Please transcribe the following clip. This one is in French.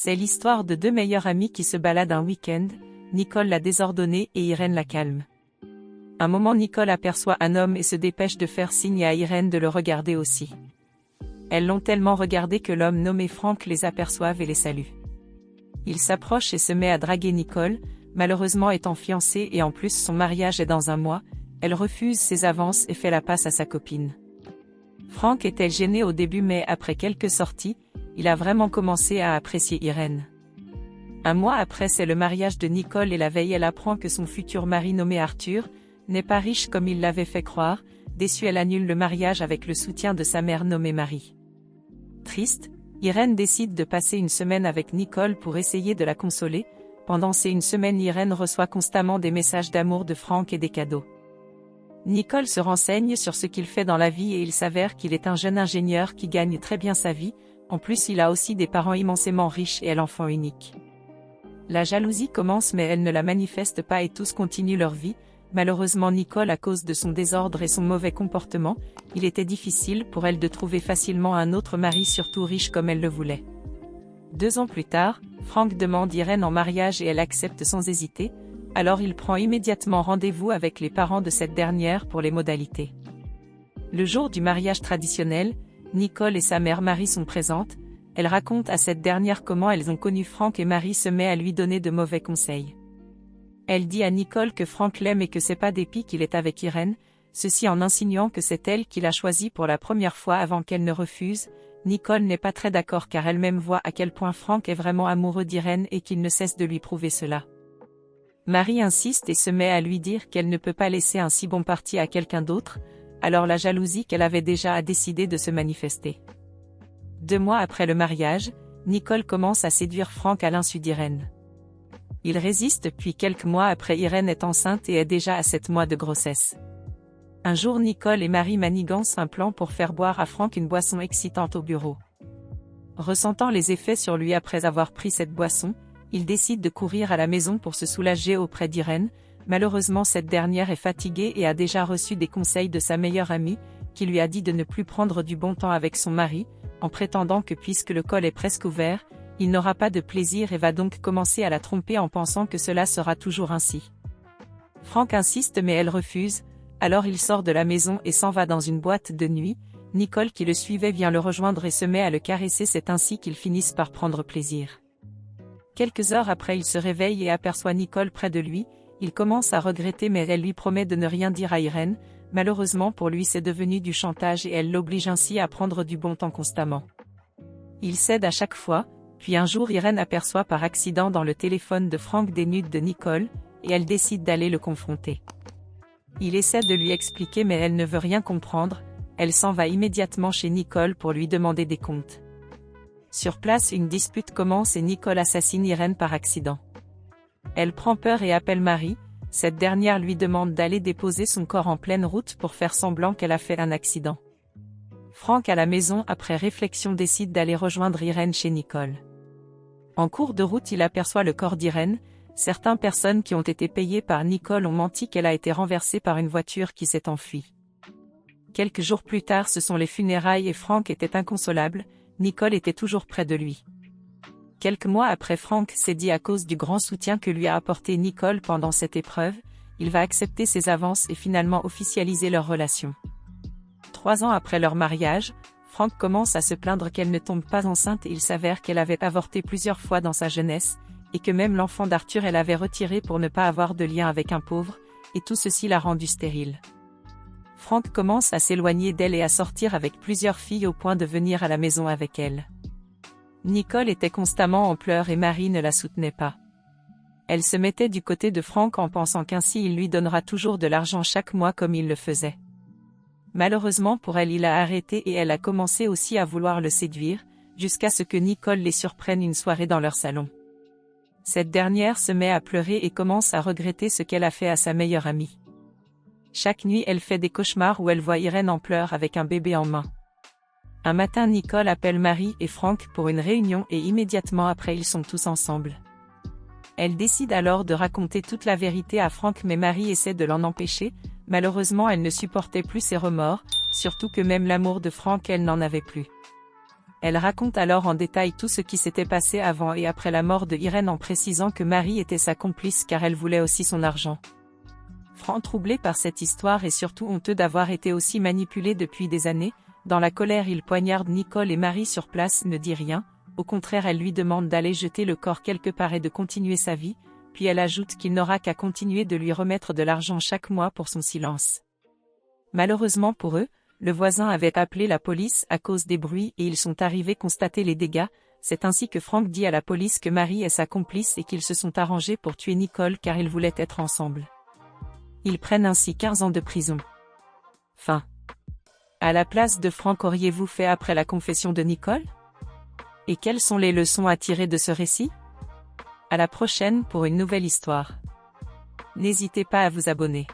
C'est l'histoire de deux meilleures amies qui se baladent un week-end, Nicole la désordonnée et Irène la calme. Un moment Nicole aperçoit un homme et se dépêche de faire signe à Irène de le regarder aussi. Elles l'ont tellement regardé que l'homme nommé Franck les aperçoit et les salue. Il s'approche et se met à draguer Nicole, malheureusement étant fiancée et en plus son mariage est dans un mois, elle refuse ses avances et fait la passe à sa copine. Franck était gêné au début mais après quelques sorties, il a vraiment commencé à apprécier Irène. Un mois après c'est le mariage de Nicole et la veille elle apprend que son futur mari nommé Arthur, n'est pas riche comme il l'avait fait croire, déçue elle annule le mariage avec le soutien de sa mère nommée Marie. Triste, Irène décide de passer une semaine avec Nicole pour essayer de la consoler. Pendant ces une semaine Irène reçoit constamment des messages d'amour de Franck et des cadeaux. Nicole se renseigne sur ce qu'il fait dans la vie et il s'avère qu'il est un jeune ingénieur qui gagne très bien sa vie, en plus il a aussi des parents immensément riches et elle enfant unique. La jalousie commence mais elle ne la manifeste pas et tous continuent leur vie. Malheureusement Nicole à cause de son désordre et son mauvais comportement, il était difficile pour elle de trouver facilement un autre mari surtout riche comme elle le voulait. 2 ans plus tard, Franck demande Irène en mariage et elle accepte sans hésiter, alors il prend immédiatement rendez-vous avec les parents de cette dernière pour les modalités. Le jour du mariage traditionnel, Nicole et sa mère Marie sont présentes, elle raconte à cette dernière comment elles ont connu Franck et Marie se met à lui donner de mauvais conseils. Elle dit à Nicole que Franck l'aime et que c'est pas dépit qu'il est avec Irène, ceci en insinuant que c'est elle qui l'a choisi pour la première fois avant qu'elle ne refuse. Nicole n'est pas très d'accord car elle-même voit à quel point Franck est vraiment amoureux d'Irène et qu'il ne cesse de lui prouver cela. Marie insiste et se met à lui dire qu'elle ne peut pas laisser un si bon parti à quelqu'un d'autre, alors la jalousie qu'elle avait déjà a décidé de se manifester. 2 mois après le mariage, Nicole commence à séduire Franck à l'insu d'Irène. Il résiste puis quelques mois après Irène est enceinte et est déjà à 7 mois de grossesse. Un jour Nicole et Marie manigancent un plan pour faire boire à Franck une boisson excitante au bureau. Ressentant les effets sur lui après avoir pris cette boisson, il décide de courir à la maison pour se soulager auprès d'Irène. Malheureusement cette dernière est fatiguée et a déjà reçu des conseils de sa meilleure amie, qui lui a dit de ne plus prendre du bon temps avec son mari, en prétendant que puisque le col est presque ouvert, il n'aura pas de plaisir et va donc commencer à la tromper en pensant que cela sera toujours ainsi. Franck insiste mais elle refuse, alors il sort de la maison et s'en va dans une boîte de nuit. Nicole qui le suivait vient le rejoindre et se met à le caresser, c'est ainsi qu'ils finissent par prendre plaisir. Quelques heures après il se réveille et aperçoit Nicole près de lui, il commence à regretter mais elle lui promet de ne rien dire à Irène, malheureusement pour lui c'est devenu du chantage et elle l'oblige ainsi à prendre du bon temps constamment. Il cède à chaque fois, puis un jour Irène aperçoit par accident dans le téléphone de Franck des nudes de Nicole, et elle décide d'aller le confronter. Il essaie de lui expliquer mais elle ne veut rien comprendre, elle s'en va immédiatement chez Nicole pour lui demander des comptes. Sur place une dispute commence et Nicole assassine Irène par accident. Elle prend peur et appelle Marie, cette dernière lui demande d'aller déposer son corps en pleine route pour faire semblant qu'elle a fait un accident. Franck à la maison après réflexion décide d'aller rejoindre Irène chez Nicole. En cours de route il aperçoit le corps d'Irène, certaines personnes qui ont été payées par Nicole ont menti qu'elle a été renversée par une voiture qui s'est enfuie. Quelques jours plus tard ce sont les funérailles et Franck était inconsolable, Nicole était toujours près de lui. Quelques mois après Franck s'est dit à cause du grand soutien que lui a apporté Nicole pendant cette épreuve, il va accepter ses avances et finalement officialiser leur relation. 3 ans après leur mariage, Franck commence à se plaindre qu'elle ne tombe pas enceinte et il s'avère qu'elle avait avorté plusieurs fois dans sa jeunesse, et que même l'enfant d'Arthur elle avait retiré pour ne pas avoir de lien avec un pauvre, et tout ceci l'a rendue stérile. Franck commence à s'éloigner d'elle et à sortir avec plusieurs filles au point de venir à la maison avec elle. Nicole était constamment en pleurs et Marie ne la soutenait pas. Elle se mettait du côté de Franck en pensant qu'ainsi il lui donnera toujours de l'argent chaque mois comme il le faisait. Malheureusement pour elle il a arrêté et elle a commencé aussi à vouloir le séduire, jusqu'à ce que Nicole les surprenne une soirée dans leur salon. Cette dernière se met à pleurer et commence à regretter ce qu'elle a fait à sa meilleure amie. Chaque nuit elle fait des cauchemars où elle voit Irène en pleurs avec un bébé en main. Un matin Nicole appelle Marie et Franck pour une réunion et immédiatement après ils sont tous ensemble. Elle décide alors de raconter toute la vérité à Franck mais Marie essaie de l'en empêcher, malheureusement elle ne supportait plus ses remords, surtout que même l'amour de Franck elle n'en avait plus. Elle raconte alors en détail tout ce qui s'était passé avant et après la mort de Irène en précisant que Marie était sa complice car elle voulait aussi son argent. Frank, troublé par cette histoire et surtout honteux d'avoir été aussi manipulé depuis des années, dans la colère il poignarde Nicole et Marie sur place, ne dit rien, au contraire elle lui demande d'aller jeter le corps quelque part et de continuer sa vie, puis elle ajoute qu'il n'aura qu'à continuer de lui remettre de l'argent chaque mois pour son silence. Malheureusement pour eux, le voisin avait appelé la police à cause des bruits et ils sont arrivés constater les dégâts. C'est ainsi que Frank dit à la police que Marie est sa complice et qu'ils se sont arrangés pour tuer Nicole car ils voulaient être ensemble. Ils prennent ainsi 15 ans de prison. Fin. À la place de Frank, qu'auriez-vous fait après la confession de Nicole? Et quelles sont les leçons à tirer de ce récit? À la prochaine pour une nouvelle histoire. N'hésitez pas à vous abonner.